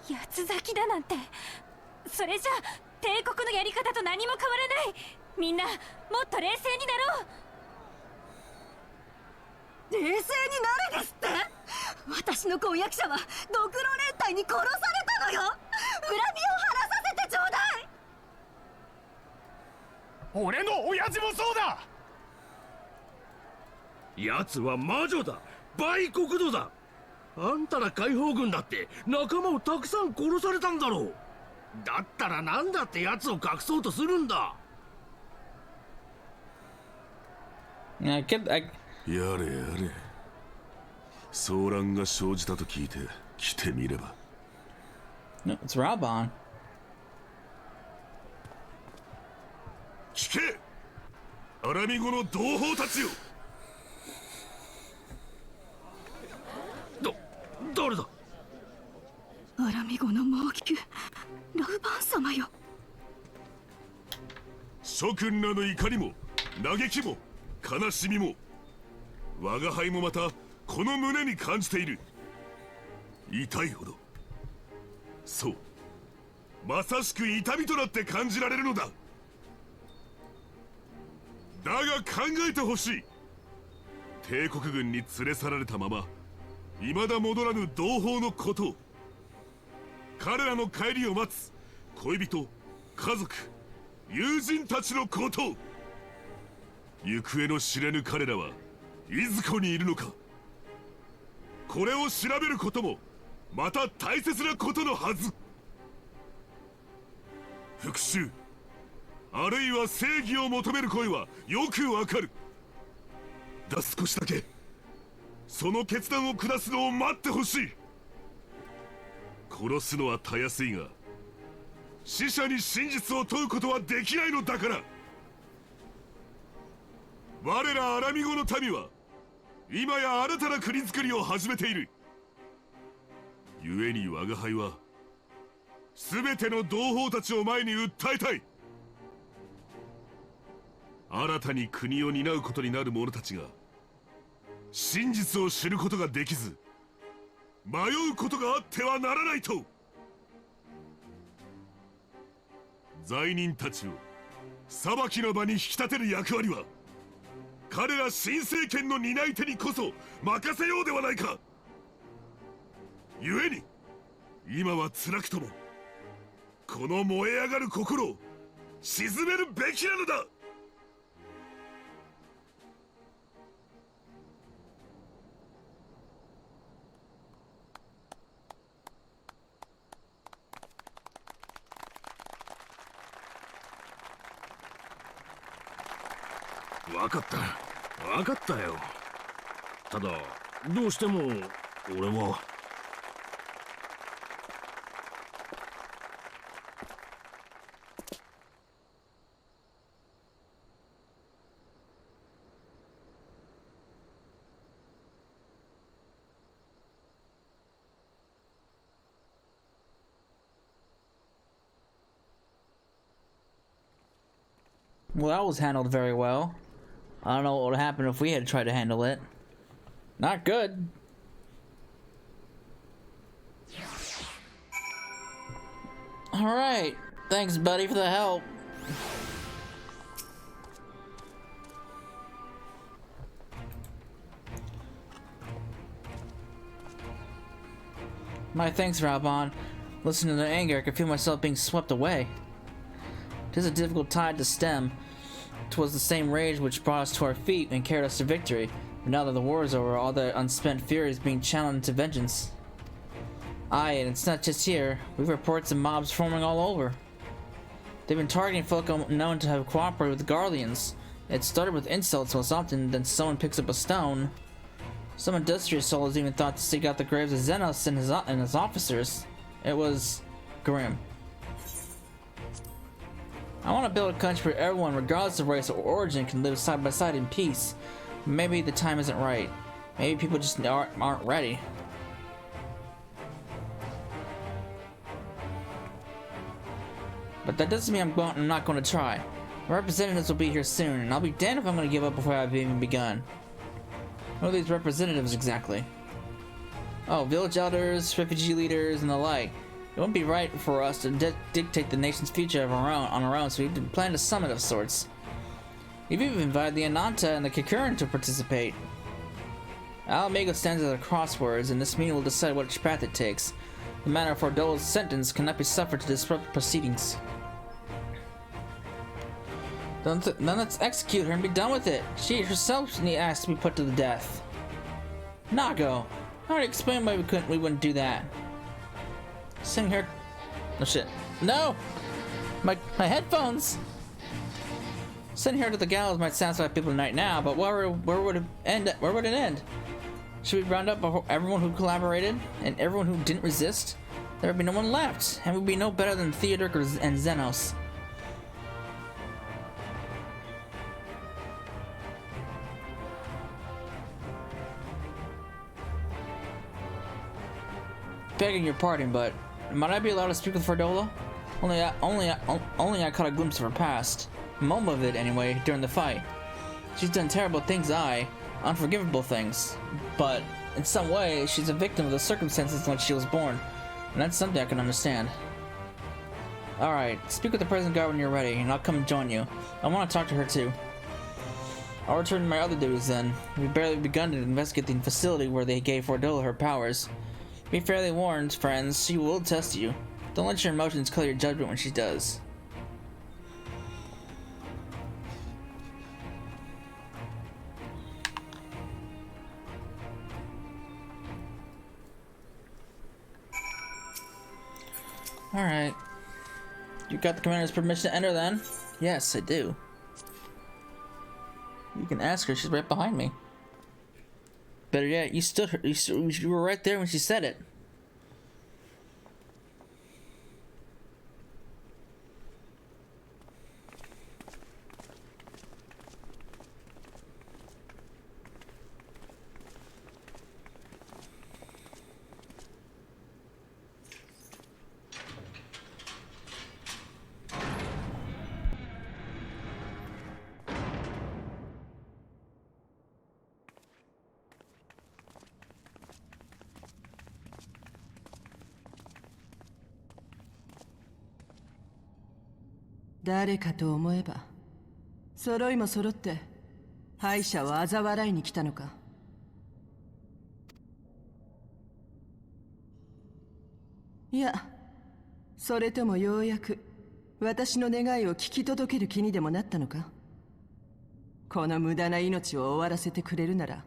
八つ裂きだなんて、それじゃ帝国のやり方と何も変わらない。みんなもっと冷静になろう。冷静になれですって。私の婚約者はドクロ連隊に殺されたのよ。恨みを晴らさせてちょうだい。俺の親父もそうだ。奴は魔女だ。売国奴だ。あんたら解放軍だって仲間をたくさん殺されたんだろう。だったらなんだって奴を隠そうとするんだ。やれやれ。騒乱が生じたと聞いて来てみれば。No, it's Raban. 聞け、アラミゴの同胞たちよ。誰だ。アラミゴの猛牛ラウバン様よ。諸君らの怒りも嘆きも悲しみも我が輩もまたこの胸に感じている。痛いほど、そう、まさしく痛みとなって感じられるのだ。だが考えてほしい。帝国軍に連れ去られたまま未だ戻らぬ同胞のことを、彼らの帰りを待つ恋人、家族、友人たちのことを。行方の知れぬ彼らはいずこにいるのか。これを調べることもまた大切なことのはず。復讐あるいは正義を求める声はよくわかる。だ、少しだけその決断を下すのを待ってほしい。殺すのはたやすいが死者に真実を問うことはできないのだから。我らアラミゴの民は今や新たな国づくりを始めている。故に我が輩は全ての同胞たちを前に訴えたい。新たに国を担うことになる者たちが真実を知ることができず迷うことがあってはならないと。罪人たちを裁きの場に引き立てる役割は彼ら新政権の担い手にこそ任せようではないか。故に今は辛くともこの燃え上がる心を鎮めるべきなのだ。分かった分かったよ。ただどうしても俺は。Well, that was handled very well. I don't know what would happen if we had tried to handle it. Not good. Alright. Thanks, buddy, for the help. My thanks, Raban. Listening to their anger, I can feel myself being swept away. 'Tis a difficult tide to stem. 'Twas the same rage which brought us to our feet and carried us to victory. But now that the war is over, all the unspent fury is being channeled into vengeance. Aye, and it's not just here. We've reports of mobs forming all over. They've been targeting folk known to have cooperated with the Guardians. It started with insults most often, then someone picks up a stone. Some industrious souls even thought to seek out the graves of Xenos and his officers. It was grim. I want to build a country where everyone, regardless of race or origin, can live side by side in peace. Maybe the time isn't right. Maybe people just aren't ready. But that doesn't mean I'm not going to try. Representatives will be here soon, and I'll be damned if I'm going to give up before I've even begun. What are these representatives exactly? Oh, village elders, refugee leaders, and the like. It wouldn't be right for us to dictate the nation's future on our own, so we've planned a summit of sorts. We've even invited the Ananta and the Kikurin to participate. Alamago stands at a crossroads, and this meeting will decide which path it takes. The matter of Ordola's sentence cannot be suffered to disrupt proceedings. Then let's execute her and be done with it. She herself asked to be put to the death. Nago, I already explained why we wouldn't do that. Sitting here. Oh shit. No! My headphones! Sitting here to the gallows might satisfy people tonight now, but where would it end? Where would it end? Should we round up everyone who collaborated and everyone who didn't resist? There would be no one left, and we'd be no better than Theodoric and Xenos. Begging your pardon, but might I be allowed to speak with Fordola? Only I caught a glimpse of her past. A moment of it, anyway, during the fight. She's done terrible things, unforgivable things. But, in some way, she's a victim of the circumstances in which she was born. And that's something I can understand. Alright, speak with the present guard when you're ready, and I'll come and join you. I want to talk to her too. I'll return to my other duties then. We've barely begun to investigate the facility where they gave Fordola her powers. Be fairly warned, friends, she will test you. Don't let your emotions color your judgment when she does. Alright. You got the commander's permission to enter then? Yes, I do. You can ask her, she's right behind me. Better yet, you were right there when she said it.誰かと思えば揃いも揃って敗者を嘲笑いに来たのか。いや、それともようやく私の願いを聞き届ける気にでもなったのか。この無駄な命を終わらせてくれるなら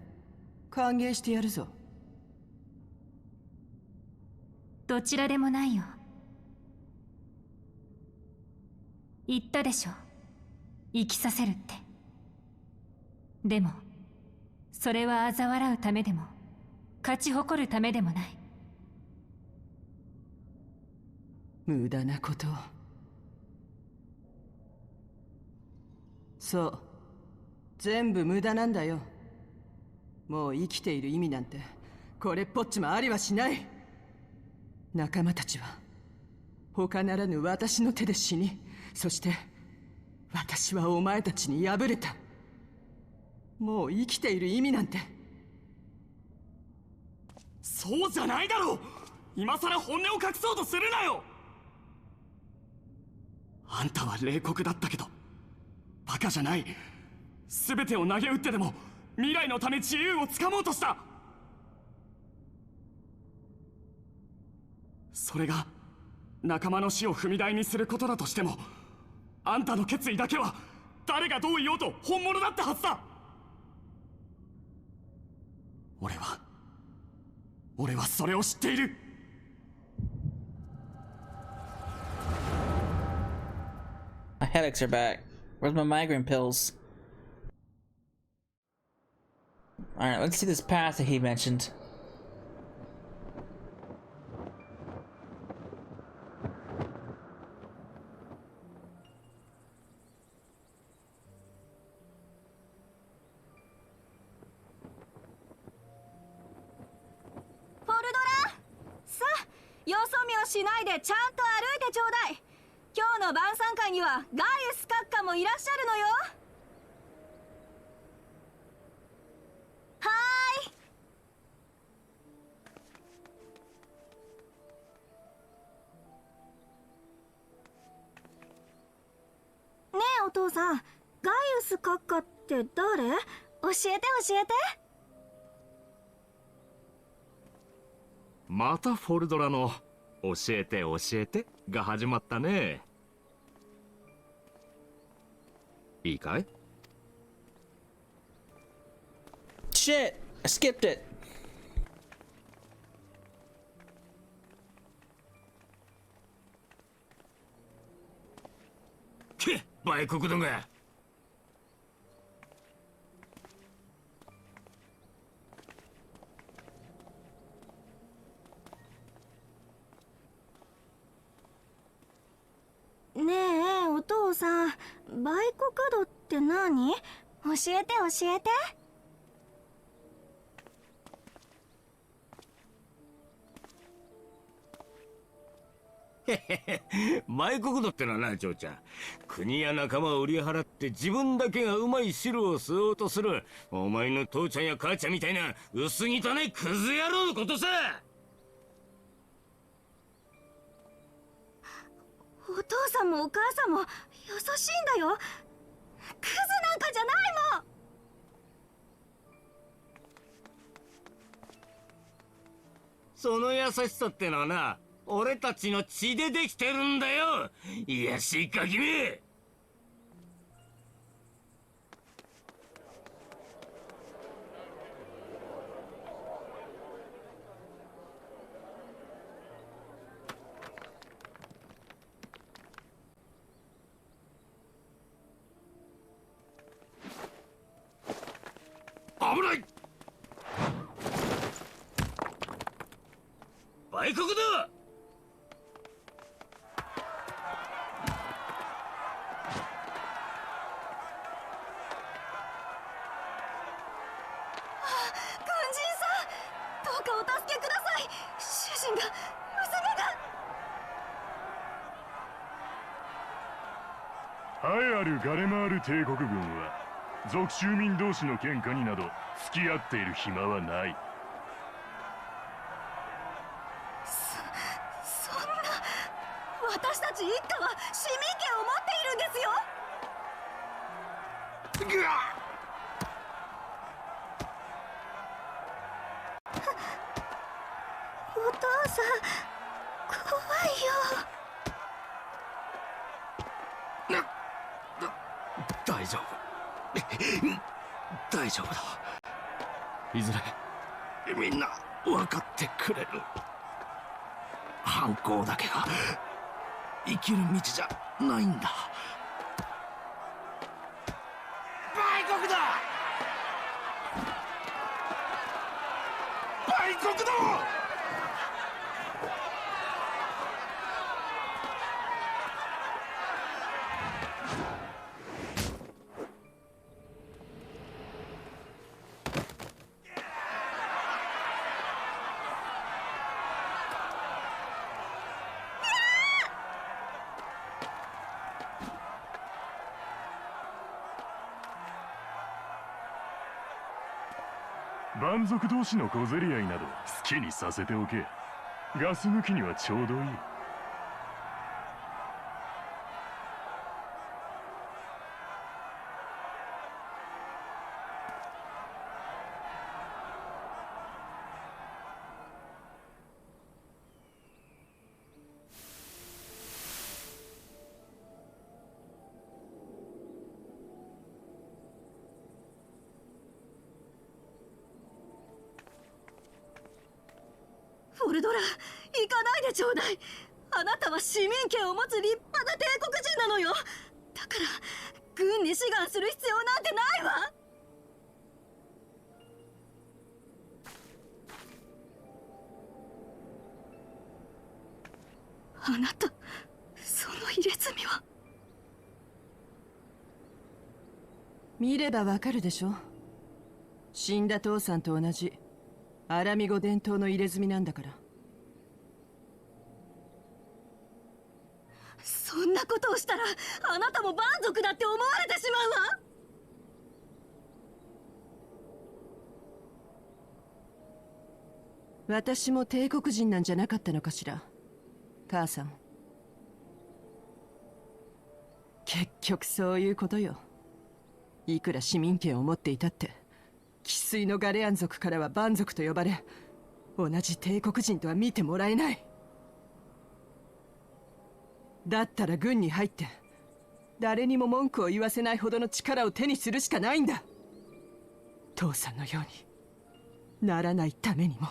歓迎してやるぞ。どちらでもないよ。言ったでしょ、生きさせるって。でもそれは嘲笑うためでも勝ち誇るためでもない。無駄なことを。そう、全部無駄なんだよ。もう生きている意味なんてこれっぽっちもありはしない。仲間たちは他ならぬ私の手で死に、そして私はお前たちに敗れた。もう生きている意味なんて。そうじゃないだろう。今さら本音を隠そうとするなよ。あんたは冷酷だったけどバカじゃない。全てを投げ打ってでも未来のため自由をつかもうとした。それが仲間の死を踏み台にすることだとしても、あんたの決意だけは誰がどう言おうと本物だったはずだ。俺はそれを知っている。My headaches are back. Where's my migraine pills? Alright, let's see this path that he mentioned. Foldora! さあ、よそ見をしないでちゃんと歩いてちょうだい。今日の晩餐会にはガイウス閣下もいらっしゃるのよ。はーい。ねえお父さん、ガイウス閣下って誰？教えて教えて。またフォルドラの教えて教えてが始まったね。いいかい？ Shit! I skipped it! け、売国どが。ねえお父さん、売国土って何？教えて教えて。売国土ってのはな、嬢ちゃん、国や仲間を売り払って自分だけがうまい汁を吸おうとするお前の父ちゃんや母ちゃんみたいな薄汚いクズ野郎のことさ。お父さんもお母さんも優しいんだよ。クズなんかじゃないもん。その優しさってのはな、俺たちの血でできてるんだよ。いやしいか君。危ない。売国だ。栄えあるガレマール帝国軍は属州民同士の喧嘩になど付き合っている暇はない。そんな、私たち一家は市民権を持っているんですよ。ぐわお父さん、怖いよ。大丈夫。大丈夫だ。いずれみんな分かってくれる。反抗だけが生きる道じゃないんだ。売国だ。売国だ。蛮族同士の小競り合いなど好きにさせておけ。ガス抜きにはちょうどいい。フォルドラ、行かないでちょうだい。あなたは市民権を持つ立派な帝国人なのよ。だから軍に志願する必要なんてないわ。あなた、その入れ墨は。見ればわかるでしょ。死んだ父さんと同じアラミ語伝統の入れ墨なんだから。そんなことをしたらあなたも蛮族だって思われてしまうわ。私も帝国人なんじゃなかったのかしら、母さん。結局そういうことよ。いくら市民権を持っていたって生粋のガレアン族からは蛮族と呼ばれ、同じ帝国人とは見てもらえない。だったら軍に入って誰にも文句を言わせないほどの力を手にするしかないんだ。父さんのようにならないためにも。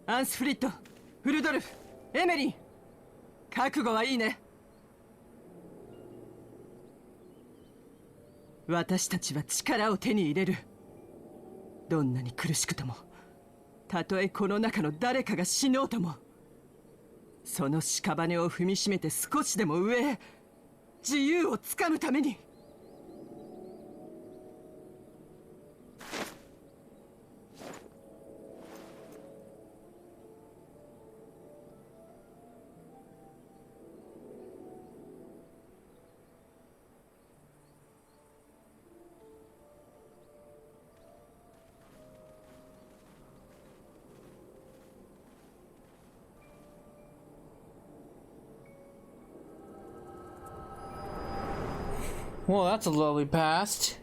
アンスフリット、フルドルフ、エメリン、覚悟はいいね。私たちは力を手に入れる。どんなに苦しくとも、たとえこの中の誰かが死のうとも、その屍を踏みしめて少しでも上へ自由をつかむために。Well, that's a lovely past.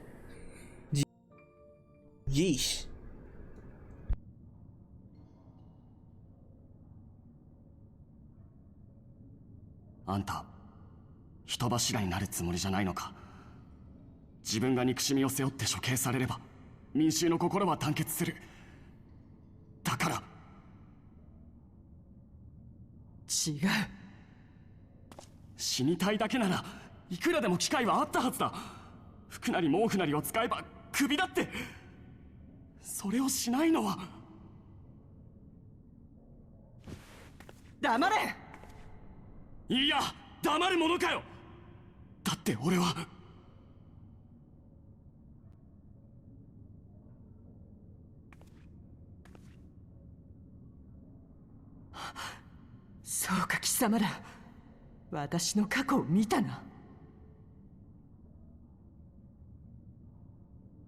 Yeesh. あんた、人柱になるつもりじゃないのか。自分が憎しみを背負って処刑されれば民衆の心は団結する。だから。違う。死にたいだけならいくらでも機会はあったはずだ。服なり毛布なりを使えば首だって。それをしないのは。黙れ。いや、黙るものかよ。だって俺は。そうか、貴様ら。私の過去を見たな。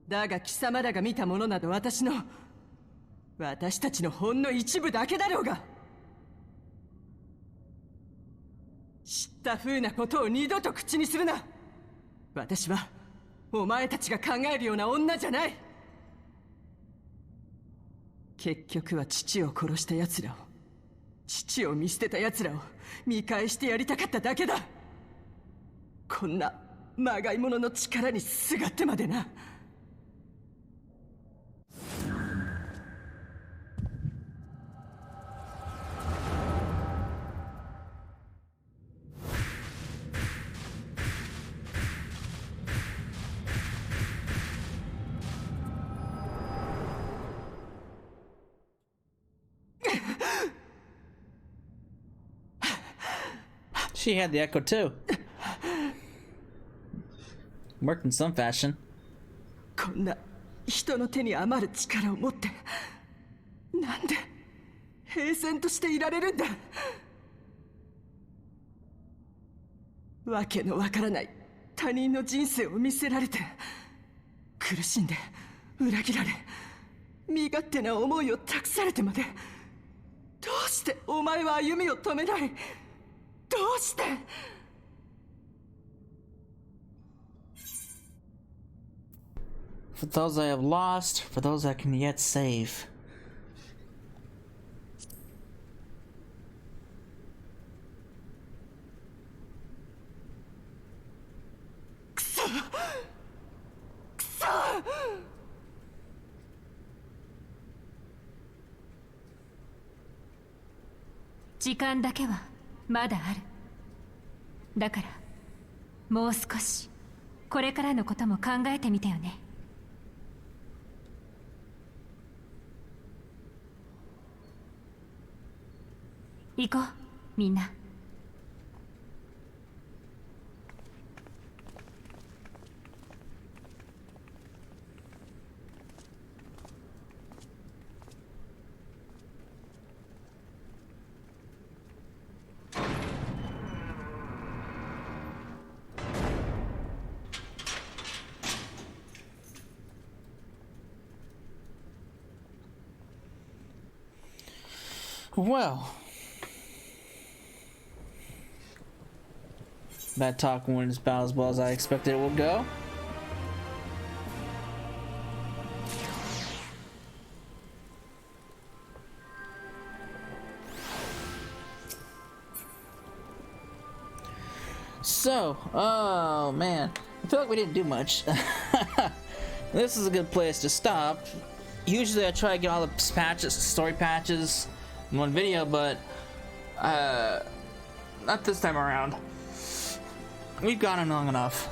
だが貴様らが見たものなど私たちのほんの一部だけだろうが。知った風なことを二度と口にするな。私はお前たちが考えるような女じゃない。結局は父を殺した奴らを、父を見捨てた奴らを見返してやりたかっただけだ。こんなまがいものの力にすがってまでな。She had the echo too. Worked in some fashion. こんな人の手に余る力を持ってなんで平然としていられるんだ。わけのわからない他人の人生を見せられて、苦しんで裏切られ、身勝手な思いを託されてまで、どうしてお前は歩みを止めない？どうして？ For those I have lost, for those I can yet save. Time 時間だけはまだある。だからもう少しこれからのことも考えてみてよね。行こう、みんな。Well, that talk went about as well as I expected it would go. So, oh man, I feel like we didn't do much. This is a good place to stop. Usually I try to get all the patches, story patches in one video, but not this time around. We've gone on long enough.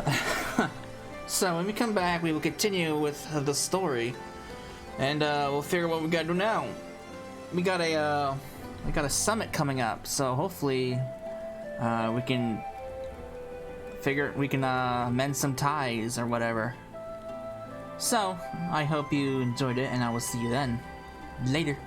So when we come back, we will continue with the story, and we'll figure out what we gotta do now. We got a summit coming up, so hopefully we can mend some ties or whatever. So I hope you enjoyed it, and I will see you then. Later.